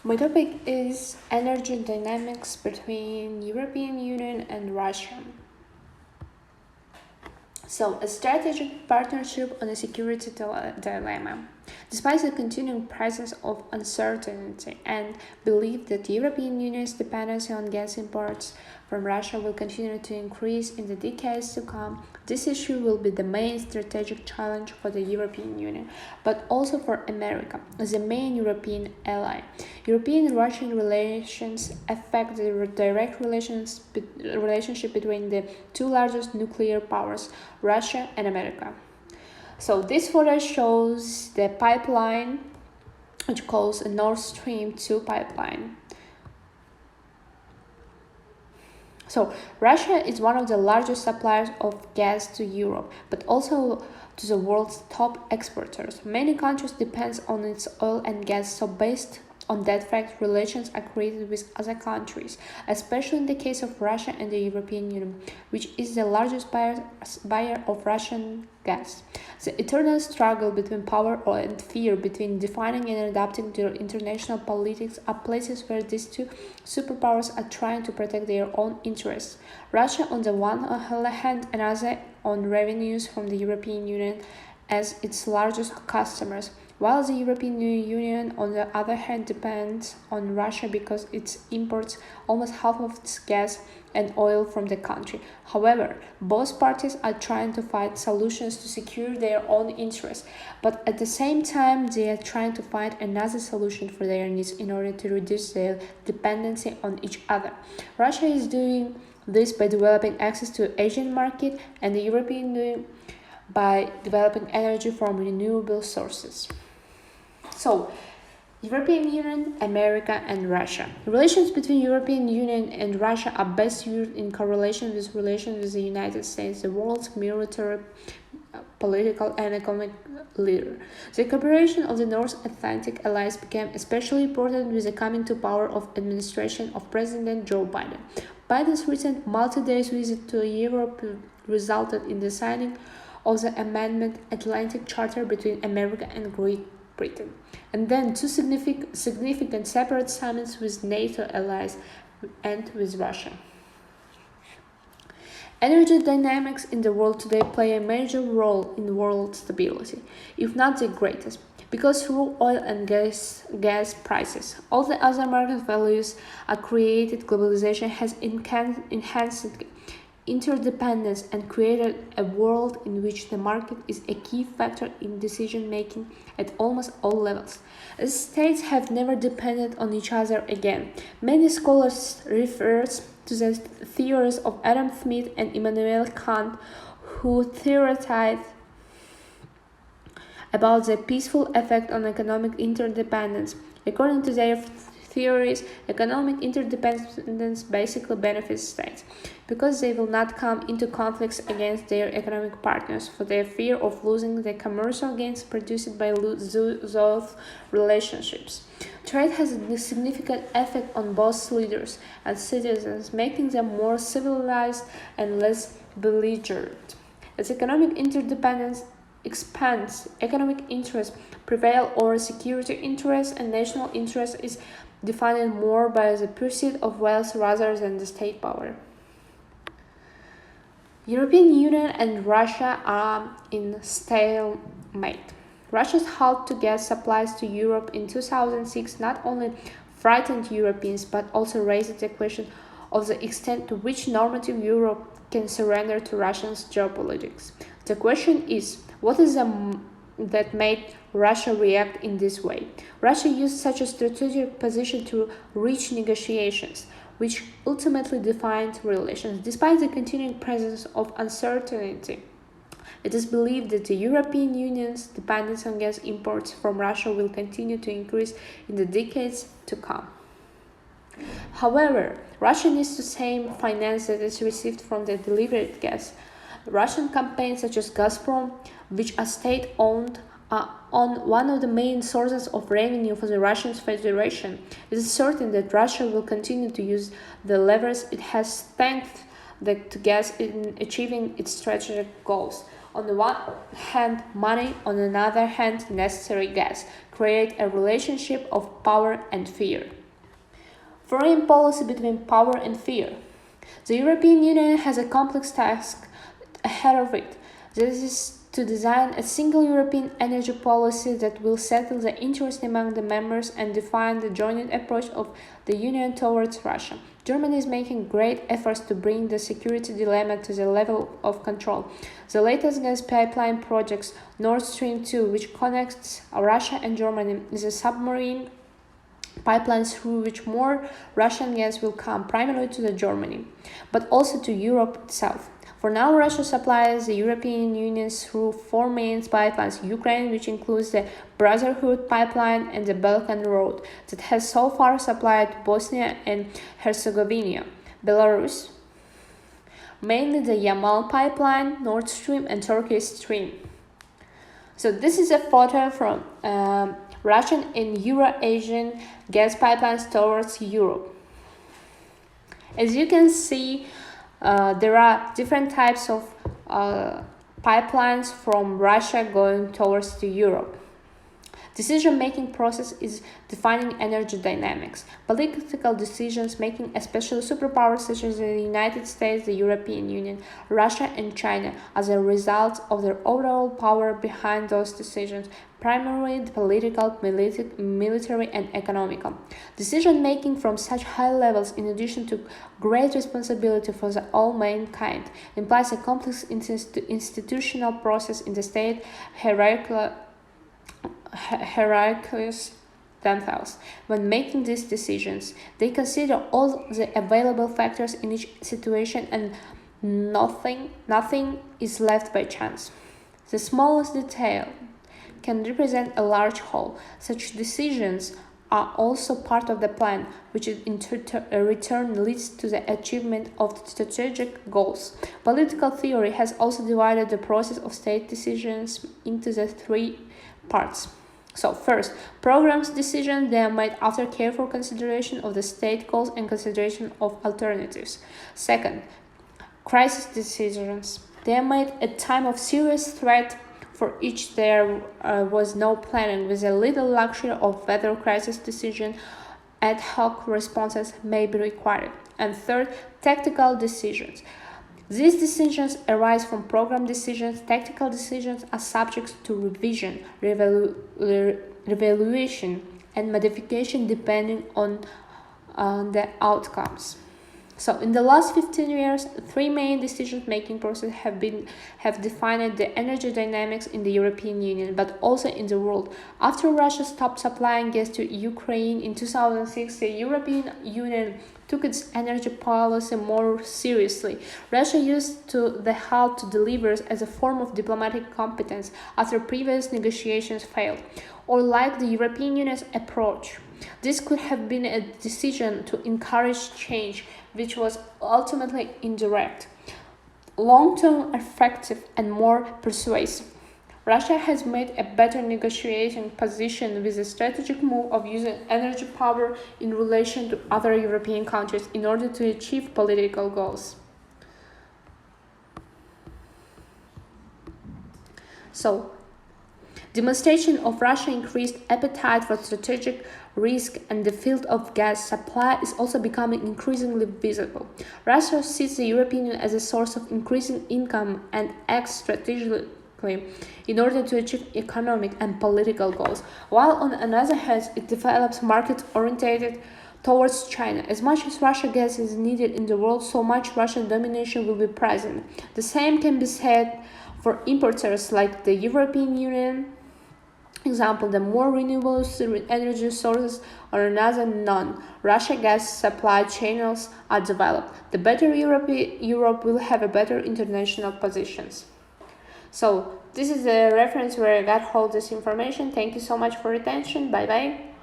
My topic is energy dynamics between European Union and Russia. So, a strategic partnership on a security dilemma. Despite the continuing presence of uncertainty and belief that the European Union's dependency on gas imports from Russia will continue to increase in the decades to come, this issue will be the main strategic challenge for the European Union, but also for America, as the main European ally. European-Russian relations affect the direct relationship between the two largest nuclear powers, Russia and America. So this photo shows the pipeline, which calls a Nord Stream 2 pipeline. So Russia is one of the largest suppliers of gas to Europe, but also to the world's top exporters. Many countries depend on its oil and gas, so based on that fact, relations are created with other countries, especially in the case of Russia and the European Union, which is the largest buyer of Russian gas. The eternal struggle between power and fear, between defining and adapting to international politics, are places where these two superpowers are trying to protect their own interests. Russia on the one hand, another on revenues from the European Union as its largest customers, while the European Union, on the other hand, depends on Russia because it imports almost half of its gas and oil from the country. However, both parties are trying to find solutions to secure their own interests, but at the same time, they are trying to find another solution for their needs in order to reduce their dependency on each other. Russia is doing this by developing access to the Asian market, and the European Union by developing energy from renewable sources. So, European Union, America, and Russia. Relations between European Union and Russia are best viewed in correlation with relations with the United States, the world's military, political, and economic leader. The cooperation of the North Atlantic allies became especially important with the coming to power of administration of President Joe Biden. Biden's recent multi-day visit to Europe resulted in the signing of the Amendment Atlantic Charter between America and Great Britain, and then two significant separate summits with NATO allies and with Russia. Energy dynamics in the world today play a major role in world stability, if not the greatest, because through oil and gas prices, all the other market values are created. Globalization has enhanced interdependence and created a world in which the market is a key factor in decision making at almost all levels. As states have never depended on each other again. Many scholars refer to the theories of Adam Smith and Immanuel Kant, who theorized about the peaceful effect on economic interdependence. According to their theories, economic interdependence basically benefits states because they will not come into conflicts against their economic partners for their fear of losing the commercial gains produced by those relationships. Trade has a significant effect on both leaders and citizens, making them more civilized and less belligerent. As economic interdependence expands, economic interests prevail over security interests, and national interest is defined more by the pursuit of wealth rather than the state power. European Union and Russia are in stalemate. Russia's halt to gas supplies to Europe in 2006 not only frightened Europeans but also raised the question of the extent to which normative Europe can surrender to Russia's geopolitics. The question is, what is that made Russia react in this way? Russia used such a strategic position to reach negotiations, which ultimately defined relations. Despite the continuing presence of uncertainty, it is believed that the European Union's dependence on gas imports from Russia will continue to increase in the decades to come. However, Russia needs the same finance that is received from the delivered gas. Russian companies such as Gazprom, which are state-owned, are on one of the main sources of revenue for the Russian Federation. It is certain that Russia will continue to use the levers it has thanks to gas in achieving its strategic goals. On the one hand, money, on the other hand, necessary gas, create a relationship of power and fear. Foreign policy between power and fear. The European Union has a complex task ahead of it. This is to design a single European energy policy that will settle the interest among the members and define the joint approach of the Union towards Russia. Germany is making great efforts to bring the security dilemma to the level of control. The latest gas pipeline project, Nord Stream 2, which connects Russia and Germany, is a submarine pipeline through which more Russian gas will come primarily to Germany, but also to Europe itself. For now, Russia supplies the European Union through four main pipelines: Ukraine, which includes the Brotherhood Pipeline and the Balkan Road, that has so far supplied Bosnia and Herzegovina, Belarus, mainly the Yamal Pipeline, Nord Stream, and Turkish Stream. So this is a photo from Russian and Euro-Asian gas pipelines towards Europe. As you can see, there are different types of pipelines from Russia going towards to Europe. Decision-making process is defining energy dynamics. Political decisions making, especially superpowers such as the United States, the European Union, Russia, and China, as a result of their overall power behind those decisions, primarily political, military, and economical. Decision-making from such high levels, in addition to great responsibility for the all mankind, implies a complex institutional process in the state hierarchies themselves. When making these decisions, they consider all the available factors in each situation, and nothing is left by chance. The smallest detail can represent a large whole. Such decisions are also part of the plan, which in return leads to the achievement of strategic goals. Political theory has also divided the process of state decisions into the three parts. So first, programs decisions, they are made after careful consideration of the state goals and consideration of alternatives. Second, crisis decisions, they are made at time of serious threat. For each there was no planning, with a little luxury of whether crisis decision ad hoc responses may be required. And third, tactical decisions. These decisions arise from program decisions. Tactical decisions are subject to revision, revaluation, and modification depending on the outcomes. So in the last 15 years, three main decision-making processes have defined the energy dynamics in the European Union, but also in the world. After Russia stopped supplying gas to Ukraine in 2006, the European Union took its energy policy more seriously. Russia used the halt to deliver as a form of diplomatic competence after previous negotiations failed, or like the European Union's approach. This could have been a decision to encourage change, which was ultimately indirect, long-term, effective, and more persuasive. Russia has made a better negotiating position with the strategic move of using energy power in relation to other European countries in order to achieve political goals. So, demonstration of Russia's increased appetite for strategic risk and the field of gas supply is also becoming increasingly visible. Russia sees the European Union as a source of increasing income and acts strategically in order to achieve economic and political goals, while on the other hand it develops markets oriented towards China. As much as Russian gas is needed in the world, so much Russian domination will be present. The same can be said for importers like the European Union. Example, the more renewable energy sources or another non-Russia gas supply channels are developed, the better Europe will have a better international positions. So this is a reference where I got hold of this information. Thank you so much for your attention. Bye bye.